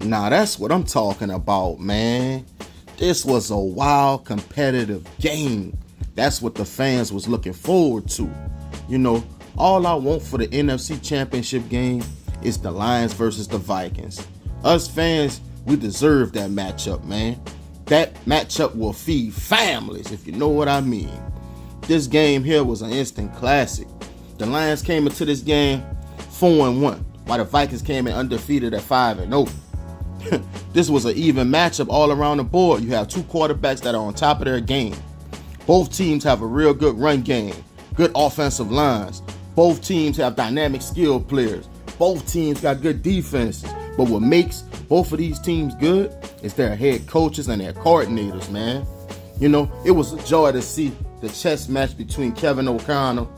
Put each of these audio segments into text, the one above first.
Now that's what I'm talking about, man. This was a wild, competitive game. That's what the fans was looking forward to. You know, all I want for the NFC Championship game is the Lions versus the Vikings. Us fans, we deserve that matchup, man. That matchup will feed families, if you know what I mean. This game here was an instant classic. The Lions came into this game 4-1, while the Vikings came in undefeated at 5-0. This was an even matchup all around the board. You have two quarterbacks that are on top of their game. Both teams have a real good run game, good offensive lines. Both teams have dynamic skill players. Both teams got good defenses. But what makes both of these teams good is their head coaches and their coordinators, man. You know, it was a joy to see the chess match between Kevin O'Connell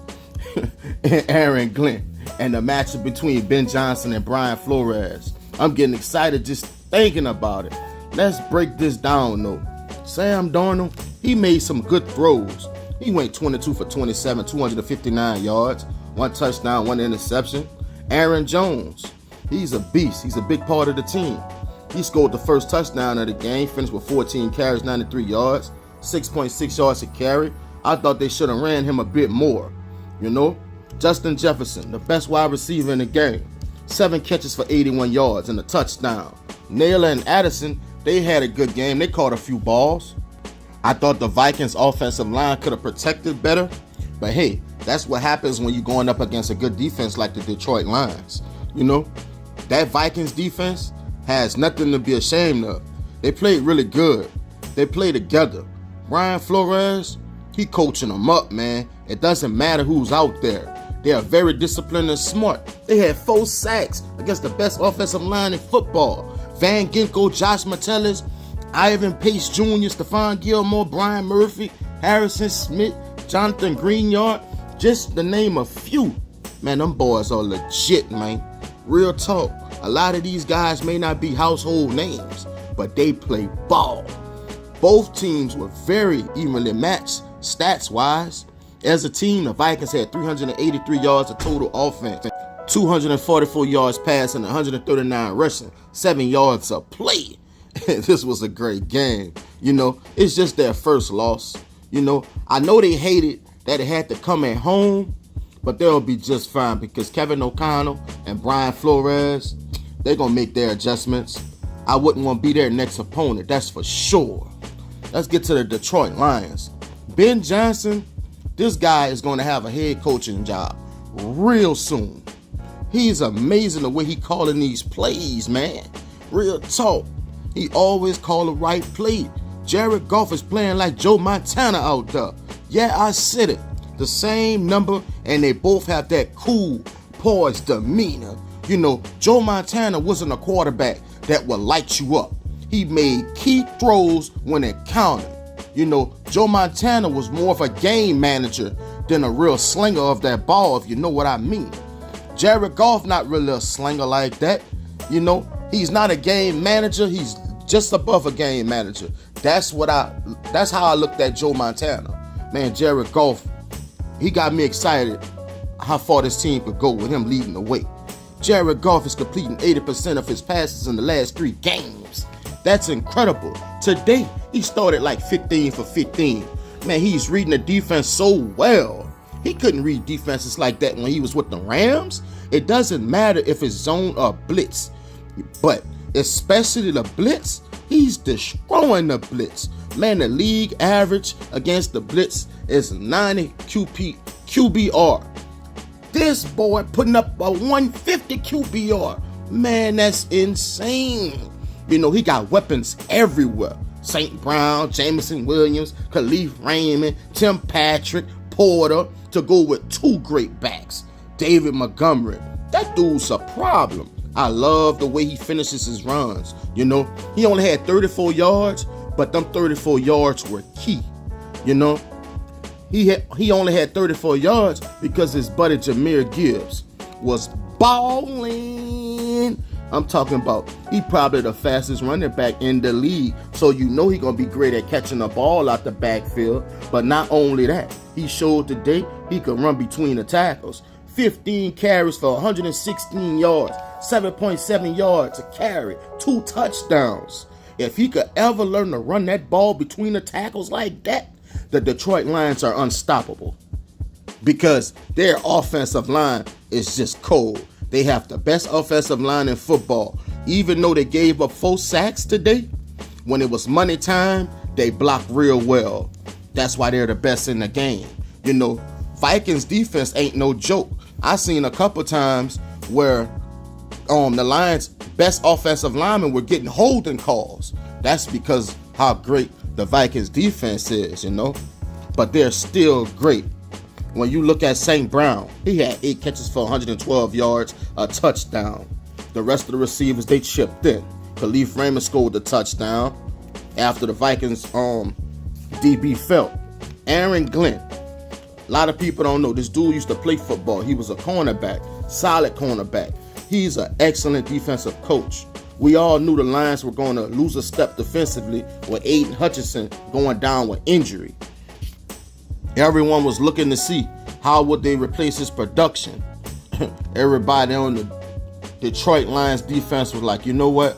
and Aaron Glenn, and the matchup between Ben Johnson and Brian Flores. I'm getting excited just thinking about it. Let's break this down, though. Sam Darnold, he made some good throws. He went 22 for 27, 259 yards, 1 touchdown, 1 interception. Aaron Jones, he's a beast. He's a big part of the team. He scored the first touchdown of the game, finished with 14 carries, 93 yards, 6.6 yards a carry. I thought they should have ran him a bit more, you know. Justin Jefferson, the best wide receiver in the game, 7 catches for 81 yards and a touchdown. Naylor and Addison, they had a good game. They caught a few balls. I thought the Vikings offensive line could have protected better, but hey, that's what happens when you're going up against a good defense like the Detroit Lions. You know, that Vikings defense has nothing to be ashamed of. They played really good. They play together. Brian Flores, he coaching them up, man. It doesn't matter who's out there. They are very disciplined and smart. They had 4 sacks against the best offensive line in football. Van Ginkel, Josh Metellus, Ivan Pace Jr., Stephon Gilmore, Brian Murphy, Harrison Smith, Jonathan Greenyard, just to name a few. Man, them boys are legit, man. Real talk. A lot of these guys may not be household names, but they play ball. Both teams were very evenly matched stats-wise. As a team, the Vikings had 383 yards of total offense, 244 yards passing, 139 rushing, 7 yards a play. This was a great game. You know, it's just their first loss. You know, I know they hated that it had to come at home, but they'll be just fine because Kevin O'Connell and Brian Flores, they're going to make their adjustments. I wouldn't want to be their next opponent, that's for sure. Let's get to the Detroit Lions. Ben Johnson, this guy is going to have a head coaching job real soon. He's amazing the way he calling these plays, man. Real talk. He always call the right play. Jared Goff is playing like Joe Montana out there. Yeah, I said it. The same number, and they both have that cool, poised demeanor. You know, Joe Montana wasn't a quarterback that would light you up. He made key throws when it counted. You know, Joe Montana was more of a game manager than a real slinger of that ball, if you know what I mean. Jared Goff not really a slinger like that. You know, he's not a game manager. He's just above a game manager. That's how I looked at Joe Montana. Man, Jared Goff, he got me excited how far this team could go with him leading the way. Jared Goff is completing 80% of his passes in the last 3 games. That's incredible. Today, he started like 15 for 15. Man, he's reading the defense so well. He couldn't read defenses like that when he was with the Rams. It doesn't matter if it's zone or blitz, but especially the blitz, he's destroying the blitz. Man, the league average against the blitz is 90 QBR. This boy putting up a 150 QBR. Man, that's insane. You know, he got weapons everywhere. St. Brown, Jameson Williams, Khalif Raymond, Tim Patrick, Porter, to go with 2 great backs. David Montgomery. That dude's a problem. I love the way he finishes his runs. You know, he only had 34 yards, but them 34 yards were key. You know, he only had 34 yards because his buddy Jahmyr Gibbs was balling. I'm talking about he probably the fastest running back in the league. So you know he's going to be great at catching the ball out the backfield. But not only that, he showed today he could run between the tackles. 15 carries for 116 yards, 7.7 yards a carry, 2 touchdowns. If he could ever learn to run that ball between the tackles like that, the Detroit Lions are unstoppable. Because their offensive line is just cold. They have the best offensive line in football. Even though they gave up 4 sacks today, when it was money time, they blocked real well. That's why they're the best in the game. You know, Vikings defense ain't no joke. I seen a couple times where the Lions' best offensive linemen were getting holding calls. That's because how great the Vikings defense is, you know. But they're still great. When you look at St. Brown, he had 8 catches for 112 yards, a touchdown. The rest of the receivers, they chipped in. Khalif Raymond scored the touchdown after the Vikings DB fell. Aaron Glenn. A lot of people don't know this dude used to play football. He was a cornerback, solid cornerback. He's an excellent defensive coach. We all knew the Lions were going to lose a step defensively with Aiden Hutchinson going down with injury. Everyone was looking to see how would they replace his production. Everybody on the Detroit Lions defense was like, you know what?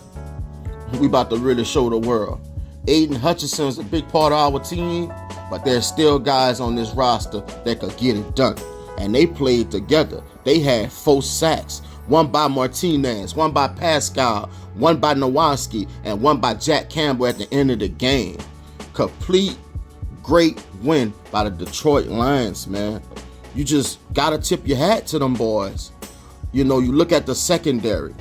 We about to really show the world. Aiden Hutchinson is a big part of our team, but there's still guys on this roster that could get it done. And they played together. They had 4 sacks. 1 by Martinez, 1 by Pascal, 1 by Nowinski, and 1 by Jack Campbell at the end of the game. Complete great win by the Detroit Lions, man. You just got to tip your hat to them boys. You know, you look at the secondary.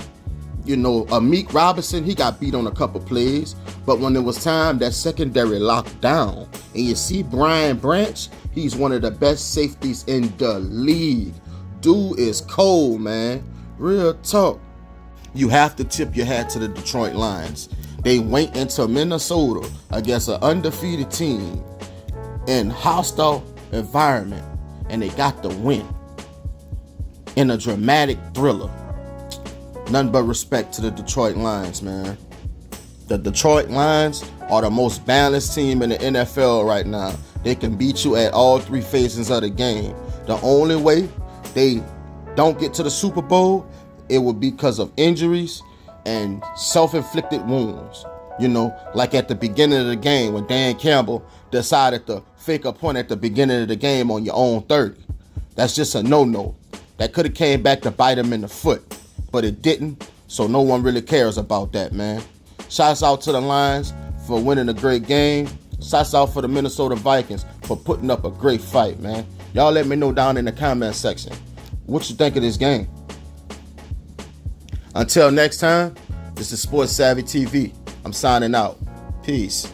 You know, Amik Robinson, he got beat on a couple plays, but when it was time, that secondary locked down. And you see Brian Branch, he's one of the best safeties in the league. Dude is cold, man. Real talk. You have to tip your hat to the Detroit Lions. They went into Minnesota against an undefeated team in hostile environment, and they got the win in a dramatic thriller. Nothing but respect to the Detroit Lions, man. The Detroit Lions are the most balanced team in the NFL right now. They can beat you at all 3 phases of the game. The only way they don't get to the Super Bowl, it will be because of injuries and self-inflicted wounds. You know, like at the beginning of the game when Dan Campbell decided to fake a punt at the beginning of the game on your own 30. That's just a no-no. That could have came back to bite him in the foot, but it didn't, so no one really cares about that, man. Shouts out to the Lions for winning a great game. Shouts out for the Minnesota Vikings for putting up a great fight, man. Y'all let me know down in the comment section what you think of this game. Until next time, this is Sports Savvy TV. I'm signing out. Peace.